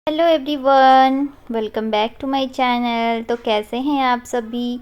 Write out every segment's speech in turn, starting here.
Hello everyone, welcome back to my channel. तो कैसे हैं आप सभी।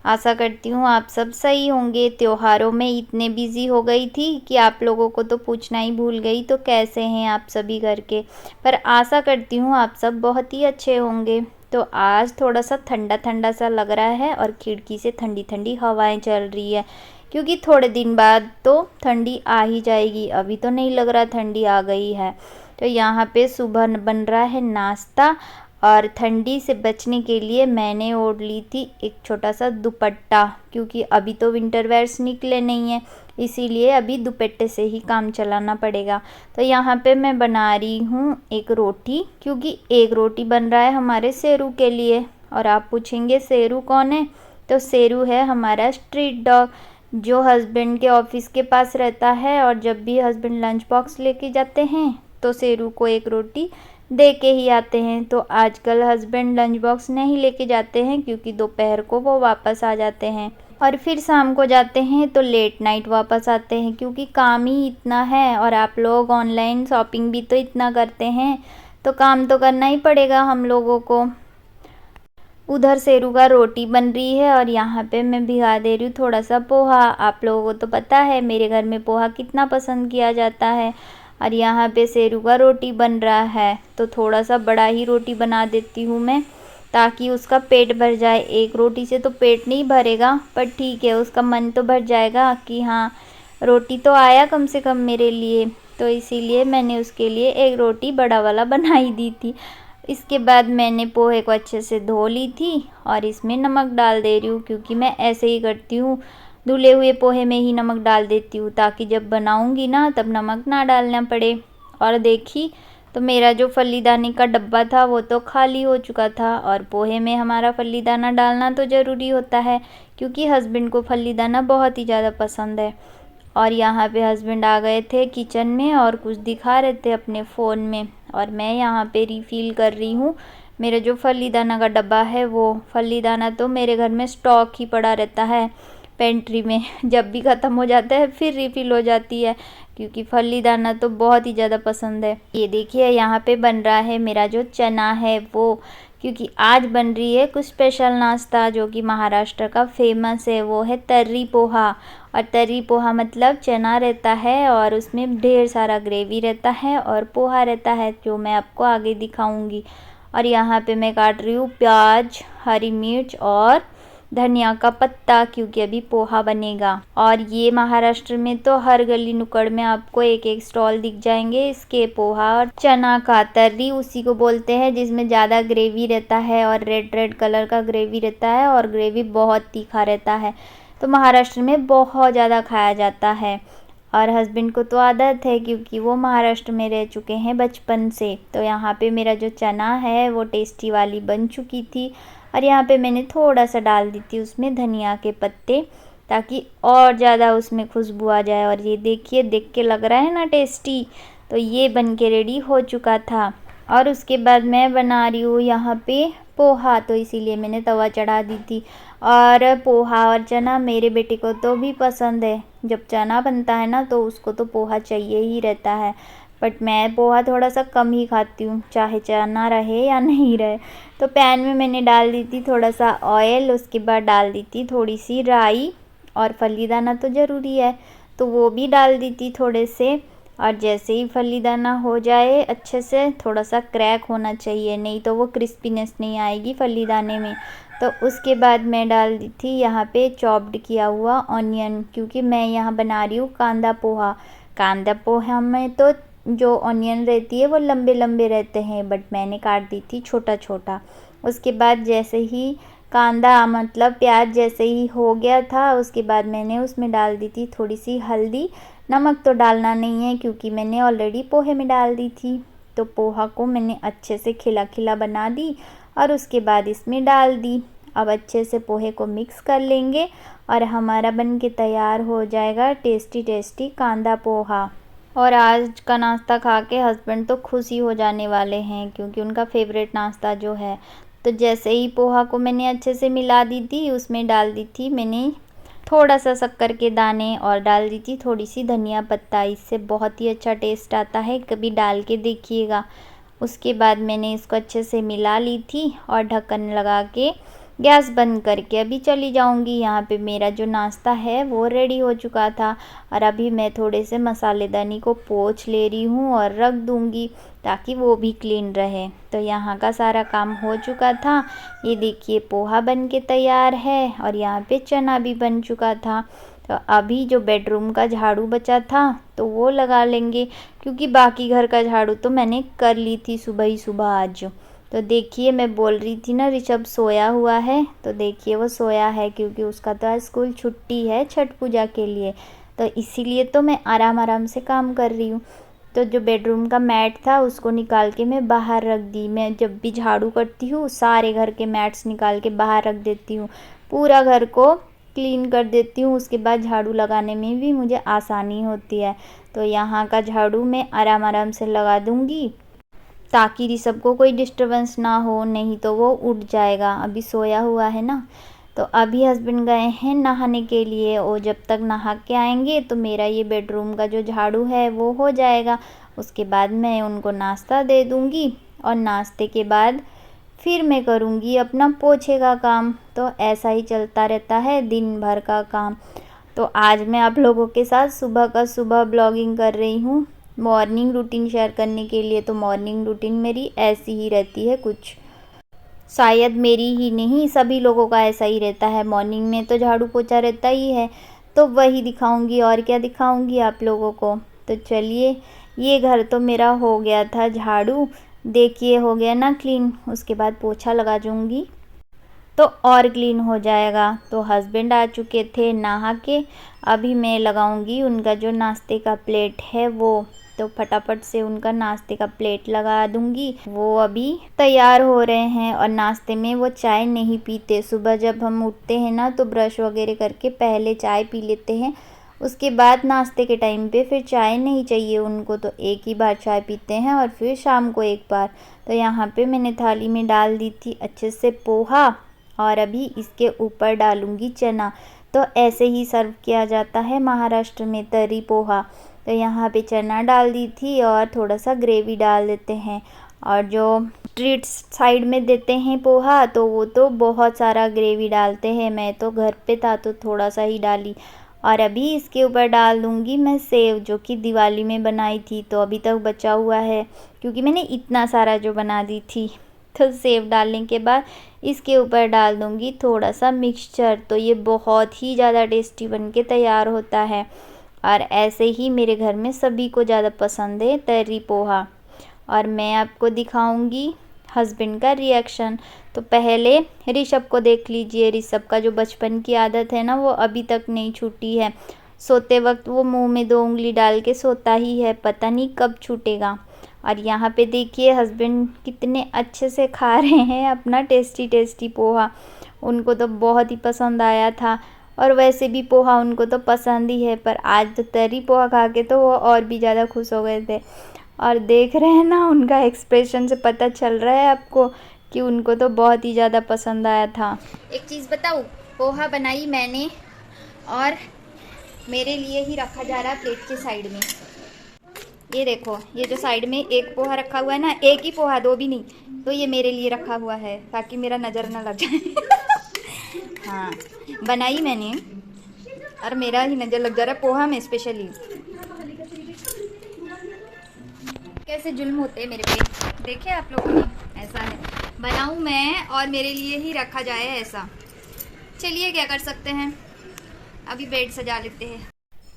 आशा करती हूँ आप सब सही होंगे। त्योहारों में इतने बिज़ी हो गई थी कि आप लोगों को तो पूछना ही भूल गई। तो कैसे हैं आप सभी घर के, पर आशा करती हूँ आप सब बहुत ही अच्छे होंगे। तो आज थोड़ा सा ठंडा ठंडा सा लग रहा है और खिड़की से ठंडी ठंडी हवाएं चल रही है, क्योंकि थोड़े दिन बाद तो ठंडी आ ही जाएगी। अभी तो नहीं लग रहा ठंडी आ गई है। तो यहाँ पे सुबह बन रहा है नाश्ता, और ठंडी से बचने के लिए मैंने ओढ़ ली थी एक छोटा सा दुपट्टा, क्योंकि अभी तो विंटर वेयर्स निकले नहीं है, इसीलिए अभी दुपट्टे से ही काम चलाना पड़ेगा। तो यहाँ पे मैं बना रही हूँ एक रोटी, क्योंकि एक रोटी बन रहा है हमारे शेरू के लिए। और आप पूछेंगे शेरू कौन है, तो शेरू है हमारा स्ट्रीट डॉग, जो हस्बैंड के ऑफिस के पास रहता है। और जब भी हस्बैंड लंच बॉक्स लेके जाते हैं तो शेरू को एक रोटी दे के ही आते हैं। तो आजकल हस्बैंड लंच बॉक्स नहीं लेके जाते हैं, क्योंकि दोपहर को वो वापस आ जाते हैं और फिर शाम को जाते हैं तो लेट नाइट वापस आते हैं, क्योंकि काम ही इतना है। और आप लोग ऑनलाइन शॉपिंग भी तो इतना करते हैं, तो काम तो करना ही पड़ेगा हम लोगों को। उधर शेरू का रोटी बन रही है और यहाँ पे मैं भिगा दे रही हूँ थोड़ा सा पोहा। आप लोगों को तो पता है मेरे घर में पोहा कितना पसंद किया जाता है। और यहाँ पे शेरू का रोटी बन रहा है, तो थोड़ा सा बड़ा ही रोटी बना देती हूँ मैं, ताकि उसका पेट भर जाए। एक रोटी से तो पेट नहीं भरेगा, पर ठीक है उसका मन तो भर जाएगा कि हाँ रोटी तो आया कम से कम मेरे लिए। तो इसीलिए मैंने उसके लिए एक रोटी बड़ा वाला बना ही दी थी। इसके बाद मैंने पोहे को अच्छे से धो ली थी और इसमें नमक डाल दे रही हूँ, क्योंकि मैं ऐसे ही करती हूँ, धुले हुए पोहे में ही नमक डाल देती हूँ, ताकि जब बनाऊँगी ना तब नमक ना डालना पड़े। और देखी तो मेरा जो फल्लीदाने का डब्बा था वो तो खाली हो चुका था। और पोहे में हमारा फल्लीदाना डालना तो ज़रूरी होता है, क्योंकि हस्बैंड को फल्लीदाना बहुत ही ज़्यादा पसंद है। और यहाँ पे हस्बैंड आ गए थे किचन में और कुछ दिखा रहे थे अपने फ़ोन में, और मैं यहाँ पे रिफ़िल कर रही हूँ मेरा जो फल्लीदाना का डब्बा है। वो फल्लीदाना तो मेरे घर में स्टॉक ही पड़ा रहता है पेंट्री में, जब भी ख़त्म हो जाता है फिर रिफ़िल हो जाती है, क्योंकि फल्लीदाना तो बहुत ही ज़्यादा पसंद है। ये देखिए यहाँ पे बन रहा है मेरा जो चना है वो, क्योंकि आज बन रही है कुछ स्पेशल नाश्ता जो कि महाराष्ट्र का फेमस है, वो है तर्री पोहा। और तर्री पोहा मतलब चना रहता है और उसमें ढेर सारा ग्रेवी रहता है और पोहा रहता है, जो मैं आपको आगे दिखाऊंगी। और यहाँ पे मैं काट रही हूँ प्याज, हरी मिर्च और धनिया का पत्ता, क्योंकि अभी पोहा बनेगा। और ये महाराष्ट्र में तो हर गली नुक्कड़ में आपको एक एक स्टॉल दिख जाएंगे इसके पोहा और चना का। तर्री उसी को बोलते हैं जिसमें ज़्यादा ग्रेवी रहता है और रेड रेड कलर का ग्रेवी रहता है, और ग्रेवी बहुत तीखा रहता है। तो महाराष्ट्र में बहुत ज़्यादा खाया जाता है। और हस्बैंड को तो आदत है, क्योंकि वो महाराष्ट्र में रह चुके हैं बचपन से। तो यहाँ पे मेरा जो चना है वो टेस्टी वाली बन चुकी थी, और यहाँ पे मैंने थोड़ा सा डाल दी थी उसमें धनिया के पत्ते, ताकि और ज़्यादा उसमें खुशबू आ जाए। और ये देखिए, देख के लग रहा है ना टेस्टी। तो ये बन के रेडी हो चुका था। और उसके बाद मैं बना रही हूँ यहाँ पे पोहा, तो इसीलिए मैंने तवा चढ़ा दी थी। और पोहा और चना मेरे बेटे को तो भी पसंद है। जब चना बनता है ना तो उसको तो पोहा चाहिए ही रहता है, बट मैं पोहा थोड़ा सा कम ही खाती हूँ, चाहे चना रहे या नहीं रहे। तो पैन में मैंने डाल दी थी थोड़ा सा ऑयल, उसके बाद डाल दी थी थोड़ी सी राई, और फल्लीदाना तो ज़रूरी है तो वो भी डाल दी थी थोड़े से। और जैसे ही फल्लीदाना हो जाए अच्छे से, थोड़ा सा क्रैक होना चाहिए, नहीं तो वो क्रिस्पीनेस नहीं आएगी फल्लीदाने में। तो उसके बाद मैं डाल दी थी यहाँ पे चॉप्ड किया हुआ ऑनियन, क्योंकि मैं यहाँ बना रही हूँ कांदा पोहा। कांदा पोहा में तो जो ऑनियन रहती है वो लंबे लंबे रहते हैं, बट मैंने काट दी थी छोटा छोटा। उसके बाद जैसे ही कांदा मतलब प्याज जैसे ही हो गया था, उसके बाद मैंने उसमें डाल दी थी थोड़ी सी हल्दी। नमक तो डालना नहीं है, क्योंकि मैंने ऑलरेडी पोहे में डाल दी थी। तो पोहा को मैंने अच्छे से खिला खिला बना दी और उसके बाद इसमें डाल दी। अब अच्छे से पोहे को मिक्स कर लेंगे और हमारा बन के तैयार हो जाएगा टेस्टी टेस्टी कांदा पोहा। और आज का नाश्ता खा के हस्बैंड तो खुश ही हो जाने वाले हैं, क्योंकि उनका फेवरेट नाश्ता जो है। तो जैसे ही पोहा को मैंने अच्छे से मिला दी थी, उसमें डाल दी थी मैंने थोड़ा सा शक्कर के दाने और डाल दी थी थोड़ी सी धनिया पत्ता। इससे बहुत ही अच्छा टेस्ट आता है, कभी डाल के देखिएगा। उसके बाद मैंने इसको अच्छे से मिला ली थी और ढक्कन लगा के गैस बंद करके अभी चली जाऊंगी। यहाँ पे मेरा जो नाश्ता है वो रेडी हो चुका था और अभी मैं थोड़े से मसालेदानी को पोंछ ले रही हूँ और रख दूंगी ताकि वो भी क्लीन रहे। तो यहाँ का सारा काम हो चुका था। ये देखिए पोहा बन के तैयार है और यहाँ पे चना भी बन चुका था। तो अभी जो बेडरूम का झाड़ू बचा था तो वो लगा लेंगे, क्योंकि बाकी घर का झाड़ू तो मैंने कर ली थी सुबह ही सुबह आज। तो देखिए मैं बोल रही थी ना ऋषभ सोया हुआ है, तो देखिए वो सोया है क्योंकि उसका तो आज स्कूल छुट्टी है छठ पूजा के लिए, तो इसीलिए तो मैं आराम आराम से काम कर रही हूँ। तो जो बेडरूम का मैट था उसको निकाल के मैं बाहर रख दी। मैं जब भी झाड़ू करती हूँ सारे घर के मैट्स निकाल के बाहर रख देती हूँ, पूरा घर को क्लीन कर देती हूँ। उसके बाद झाड़ू लगाने में भी मुझे आसानी होती है। तो यहाँ का झाड़ू मैं आराम आराम से लगा दूँगी ताकि ऋषभ को कोई डिस्टरबेंस ना हो, नहीं तो वो उठ जाएगा, अभी सोया हुआ है ना। तो अभी हस्बैंड गए हैं नहाने के लिए और जब तक नहा के आएंगे तो मेरा ये बेडरूम का जो झाड़ू है वो हो जाएगा। उसके बाद मैं उनको नाश्ता दे दूँगी और नाश्ते के बाद फिर मैं करूँगी अपना पोछे का काम। तो ऐसा ही चलता रहता है दिन भर का काम। तो आज मैं आप लोगों के साथ सुबह का सुबह ब्लॉगिंग कर रही हूँ मॉर्निंग रूटीन शेयर करने के लिए। तो मॉर्निंग रूटीन मेरी ऐसी ही रहती है, कुछ शायद मेरी ही नहीं सभी लोगों का ऐसा ही रहता है। मॉर्निंग में तो झाड़ू पोछा रहता ही है, तो वही दिखाऊंगी और क्या दिखाऊंगी आप लोगों को। तो चलिए, ये घर तो मेरा हो गया था झाड़ू, देखिए हो गया ना क्लीन। उसके बाद पोछा लगा दूँगी तो और क्लीन हो जाएगा। तो हस्बैंड आ चुके थे नहा के, अभी मैं लगाऊंगी उनका जो नाश्ते का प्लेट है वो। तो फटाफट से उनका नाश्ते का प्लेट लगा दूंगी। वो अभी तैयार हो रहे हैं और नाश्ते में वो चाय नहीं पीते। सुबह जब हम उठते हैं ना तो ब्रश वगैरह करके पहले चाय पी लेते हैं, उसके बाद नाश्ते के टाइम पे फिर चाय नहीं चाहिए उनको, तो एक ही बार चाय पीते हैं और फिर शाम को एक बार। तो यहाँ पे मैंने थाली में डाल दी थी अच्छे से पोहा और अभी इसके ऊपर डालूंगी चना। तो ऐसे ही सर्व किया जाता है महाराष्ट्र में, तरी पोहा। तो यहाँ पे चना डाल दी थी और थोड़ा सा ग्रेवी डाल देते हैं। और जो स्ट्रीट साइड में देते हैं पोहा तो वो तो बहुत सारा ग्रेवी डालते हैं, मैं तो घर पे था तो थोड़ा सा ही डाली। और अभी इसके ऊपर डाल दूँगी मैं सेव, जो कि दिवाली में बनाई थी, तो अभी तक बचा हुआ है क्योंकि मैंने इतना सारा जो बना दी थी। तो सेव डालने के बाद इसके ऊपर डाल दूँगी थोड़ा सा मिक्सचर। तो ये बहुत ही ज़्यादा टेस्टी बन के तैयार होता है और ऐसे ही मेरे घर में सभी को ज़्यादा पसंद है तरी पोहा। और मैं आपको दिखाऊंगी हस्बैंड का रिएक्शन। तो पहले ऋषभ को देख लीजिए, ऋषभ का जो बचपन की आदत है ना वो अभी तक नहीं छूटी है। सोते वक्त वो मुंह में 2 उंगली डाल के सोता ही है, पता नहीं कब छूटेगा। और यहाँ पे देखिए हस्बैंड कितने अच्छे से खा रहे हैं अपना टेस्टी टेस्टी पोहा, उनको तो बहुत ही पसंद आया था। और वैसे भी पोहा उनको तो पसंद ही है, पर आज तो तरी पोहा खा के तो वो और भी ज़्यादा खुश हो गए थे। और देख रहे हैं ना उनका एक्सप्रेशन से पता चल रहा है आपको कि उनको तो बहुत ही ज़्यादा पसंद आया था। एक चीज़ बताऊँ, पोहा बनाई मैंने और मेरे लिए ही रखा जा रहा है प्लेट के साइड में। ये देखो, ये जो साइड में एक पोहा रखा हुआ है ना, एक ही पोहा, 2 भी नहीं, तो ये मेरे लिए रखा हुआ है ताकि मेरा नज़र ना लग जाए। हाँ, बनाई मैंने और मेरा ही नज़र लग जा रहा है पोहा में स्पेशली। कैसे जुल्म होते हैं मेरे पे, देखे आप लोगों ने। ऐसा है, बनाऊँ मैं और मेरे लिए ही रखा जाए ऐसा। चलिए क्या कर सकते हैं, अभी बेड सजा लेते हैं।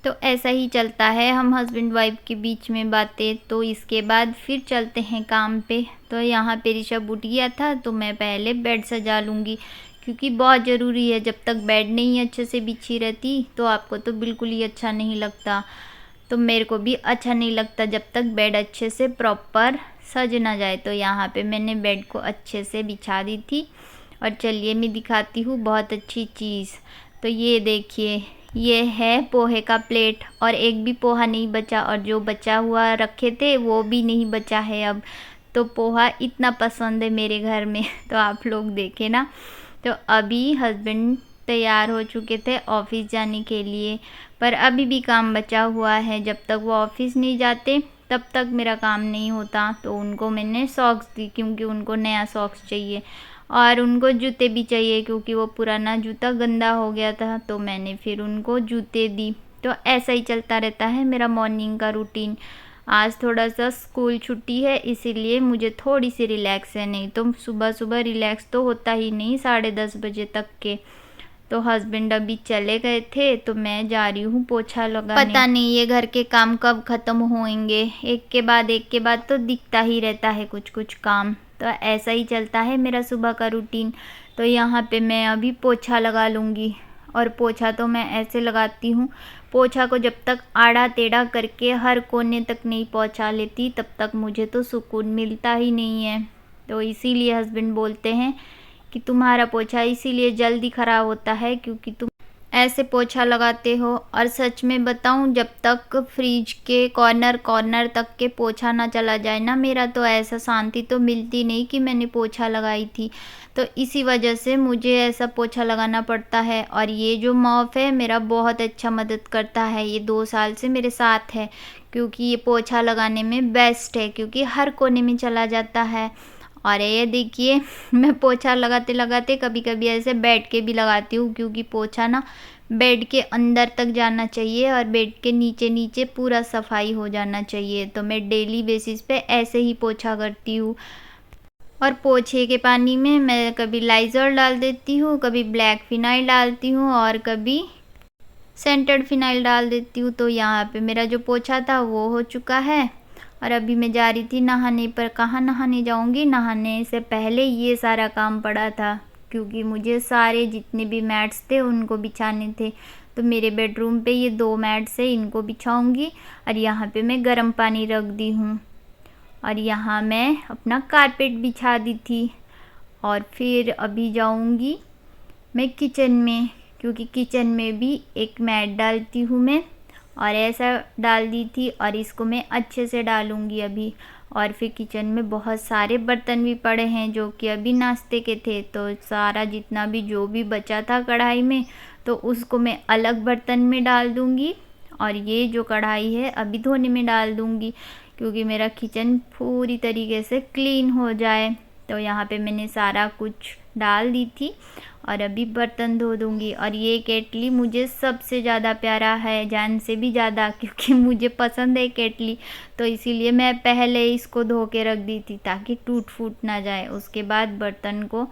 तो ऐसा ही चलता है हम हस्बैंड वाइफ के बीच में बातें। तो इसके बाद फिर चलते हैं काम पे। तो यहाँ पे ऋषभ उठ गया था तो मैं पहले बेड सजा लूँगी, क्योंकि बहुत ज़रूरी है। जब तक बेड नहीं अच्छे से बिछी रहती तो आपको तो बिल्कुल ही अच्छा नहीं लगता, तो मेरे को भी अच्छा नहीं लगता जब तक बेड अच्छे से प्रॉपर सज ना जाए। तो यहाँ पे मैंने बेड को अच्छे से बिछा दी थी। और चलिए मैं दिखाती हूँ बहुत अच्छी चीज़। तो ये देखिए, ये है पोहे का प्लेट और एक भी पोहा नहीं बचा, और जो बचा हुआ रखे थे वो भी नहीं बचा है अब। तो पोहा इतना पसंद है मेरे घर में, तो आप लोग देखें ना। तो अभी हस्बैंड तैयार हो चुके थे ऑफिस जाने के लिए, पर अभी भी काम बचा हुआ है। जब तक वो ऑफिस नहीं जाते तब तक मेरा काम नहीं होता। तो उनको मैंने सॉक्स दी क्योंकि उनको नया सॉक्स चाहिए और उनको जूते भी चाहिए क्योंकि वो पुराना जूता गंदा हो गया था, तो मैंने फिर उनको जूते दी। तो ऐसा ही चलता रहता है मेरा मॉर्निंग का रूटीन। आज थोड़ा सा स्कूल छुट्टी है इसीलिए मुझे थोड़ी सी रिलैक्स है, नहीं तो सुबह सुबह रिलैक्स तो होता ही नहीं 10:30 बजे तक के। तो हस्बैंड अभी चले गए थे तो मैं जा रही हूँ पोछा लगाने। पता नहीं ये घर के काम कब ख़त्म होंगे, एक के बाद तो दिखता ही रहता है कुछ कुछ काम। तो ऐसा ही चलता है मेरा सुबह का रूटीन। तो यहाँ पे मैं अभी पोछा लगा लूँगी और पोछा तो मैं ऐसे लगाती हूँ, पोछा को जब तक आड़ा टेढ़ा करके हर कोने तक नहीं पहुँचा लेती तब तक मुझे तो सुकून मिलता ही नहीं है। तो इसीलिए हस्बैंड बोलते हैं कि तुम्हारा पोछा इसीलिए जल्दी ख़राब होता है क्योंकि तुम ऐसे पोछा लगाते हो। और सच में बताऊं, जब तक फ्रिज के कॉर्नर कॉर्नर तक के पोछा ना चला जाए ना मेरा, तो ऐसा शांति तो मिलती नहीं कि मैंने पोछा लगाई थी। तो इसी वजह से मुझे ऐसा पोछा लगाना पड़ता है। और ये जो मॉप है मेरा बहुत अच्छा मदद करता है, ये 2 साल से मेरे साथ है क्योंकि ये पोछा लगाने में बेस्ट है क्योंकि हर कोने में चला जाता है। और ये देखिए मैं पोछा लगाते लगाते कभी कभी ऐसे बैठ के भी लगाती हूँ क्योंकि पोछा ना बेड के अंदर तक जाना चाहिए और बेड के नीचे नीचे पूरा सफाई हो जाना चाहिए। तो मैं डेली बेसिस पे ऐसे ही पोछा करती हूँ। और पोछे के पानी में मैं कभी लाइज़ॉल डाल देती हूँ, कभी ब्लैक फिनाइल डालती हूँ और कभी सेंटेड फिनाइल डाल देती हूँ। तो यहाँ पे मेरा जो पोछा था वो हो चुका है और अभी मैं जा रही थी नहाने, पर कहाँ नहाने जाऊँगी, नहाने से पहले ये सारा काम पड़ा था क्योंकि मुझे सारे जितने भी मैट्स थे उनको बिछाने थे। तो मेरे बेडरूम पे ये 2 मैट्स है, इनको बिछाऊँगी और यहाँ पे मैं गर्म पानी रख दी हूँ और यहाँ मैं अपना कारपेट बिछा दी थी। और फिर अभी जाऊँगी मैं किचन में क्योंकि किचन में भी एक मैट डालती हूँ मैं, और ऐसा डाल दी थी और इसको मैं अच्छे से डालूँगी अभी। और फिर किचन में बहुत सारे बर्तन भी पड़े हैं जो कि अभी नाश्ते के थे, तो सारा जितना भी जो भी बचा था कढ़ाई में तो उसको मैं अलग बर्तन में डाल दूँगी और ये जो कढ़ाई है अभी धोने में डाल दूँगी क्योंकि मेरा किचन पूरी तरीके से क्लीन हो जाए। तो यहाँ पे मैंने सारा कुछ डाल दी थी और अभी बर्तन धो दूँगी। और ये केटली मुझे सबसे ज़्यादा प्यारा है, जान से भी ज़्यादा, क्योंकि मुझे पसंद है केटली। तो इसीलिए मैं पहले इसको धो के रख दी थी ताकि टूट फूट ना जाए। उसके बाद बर्तन को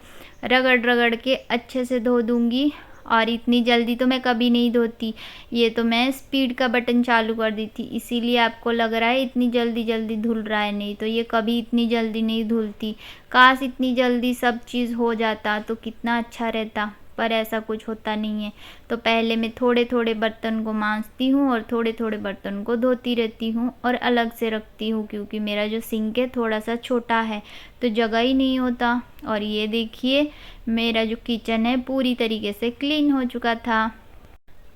रगड़ रगड़ के अच्छे से धो दूँगी। और इतनी जल्दी तो मैं कभी नहीं धोती, ये तो मैं स्पीड का बटन चालू कर दी थी इसीलिए आपको लग रहा है इतनी जल्दी जल्दी धुल रहा है, नहीं तो ये कभी इतनी जल्दी नहीं धुलती। काश इतनी जल्दी सब चीज़ हो जाता तो कितना अच्छा रहता, पर ऐसा कुछ होता नहीं है। तो पहले मैं थोड़े थोड़े बर्तन को मांजती हूँ और थोड़े थोड़े बर्तन को धोती रहती हूँ और अलग से रखती हूँ क्योंकि मेरा जो सिंक है थोड़ा सा छोटा है तो जगह ही नहीं होता। और ये देखिए मेरा जो किचन है पूरी तरीके से क्लीन हो चुका था।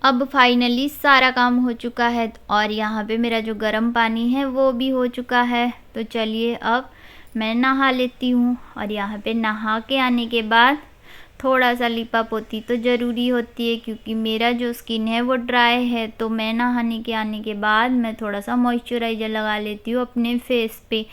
अब फाइनली सारा काम हो चुका है और यहाँ पे मेरा जो गर्म पानी है वो भी हो चुका है। तो चलिए अब मैं नहा लेती हूँ। और यहाँ पे नहा के आने के बाद थोड़ा सा लिपा पोती तो ज़रूरी होती है क्योंकि मेरा जो स्किन है वो ड्राई है। तो मैं नहाने के आने के बाद मैं थोड़ा सा मॉइस्चराइज़र लगा लेती हूँ अपने फेस पे,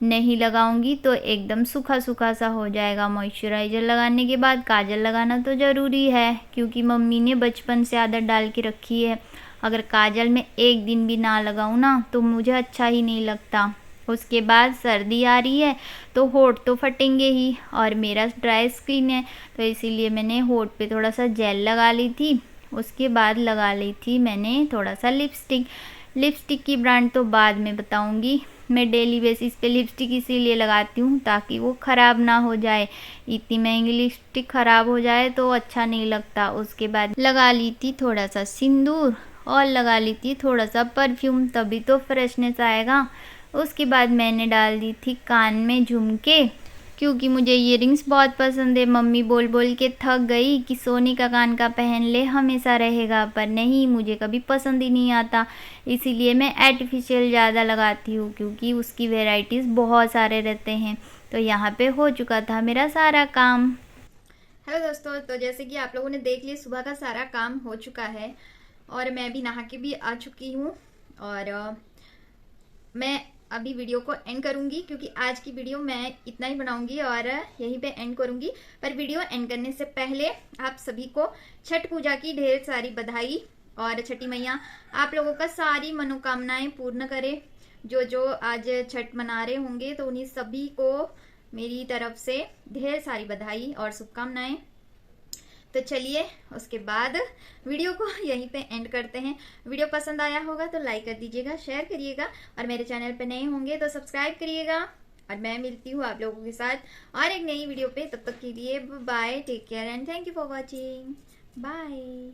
नहीं लगाऊंगी तो एकदम सूखा सूखा सा हो जाएगा। मॉइस्चराइज़र लगाने के बाद काजल लगाना तो ज़रूरी है क्योंकि मम्मी ने बचपन से आदत डाल के रखी है, अगर काजल में एक दिन भी ना लगाऊँ ना तो मुझे अच्छा ही नहीं लगता। उसके बाद सर्दी आ रही है तो होठ तो फटेंगे ही और मेरा ड्राई स्किन है तो इसीलिए मैंने होठ पे थोड़ा सा जेल लगा ली थी। उसके बाद लगा ली थी मैंने थोड़ा सा लिपस्टिक की ब्रांड तो बाद में बताऊंगी। मैं डेली बेसिस पे लिपस्टिक इसीलिए लगाती हूँ ताकि वो ख़राब ना हो जाए, इतनी महंगी लिपस्टिक ख़राब हो जाए तो अच्छा नहीं लगता। उसके बाद लगा ली थी थोड़ा सा सिंदूर और लगा ली थी थोड़ा सा परफ्यूम, तभी तो फ्रेशनेस आएगा। उसके बाद मैंने डाल दी थी कान में झुमके क्योंकि मुझे इयररिंग्स बहुत पसंद है। मम्मी बोल बोल के थक गई कि सोने का कान का पहन ले हमेशा रहेगा, पर नहीं, मुझे कभी पसंद ही नहीं आता, इसीलिए मैं आर्टिफिशियल ज़्यादा लगाती हूँ क्योंकि उसकी वेराइटीज़ बहुत सारे रहते हैं। तो यहाँ पे हो चुका था मेरा सारा काम। हेलो दोस्तों, तो जैसे कि आप लोगों ने देख लिया सुबह का सारा काम हो चुका है और मैं भी नहा के भी आ चुकी हूँ। और मैं अभी वीडियो को एंड करूंगी, क्योंकि आज की वीडियो मैं इतना ही बनाऊंगी और यहीं पे एंड करूंगी। पर वीडियो एंड करने से पहले आप सभी को छठ पूजा की ढेर सारी बधाई, और छठी मैया आप लोगों का सारी मनोकामनाएं पूर्ण करे। जो जो आज छठ मना रहे होंगे तो उन्हीं सभी को मेरी तरफ से ढेर सारी बधाई और शुभकामनाएं। तो चलिए उसके बाद वीडियो को यहीं पे एंड करते हैं। वीडियो पसंद आया होगा तो लाइक कर दीजिएगा, शेयर करिएगा, और मेरे चैनल पे नए होंगे तो सब्सक्राइब करिएगा। और मैं मिलती हूँ आप लोगों के साथ और एक नई वीडियो पे। तब तक के लिए bye, take care and thank you for watching. Bye.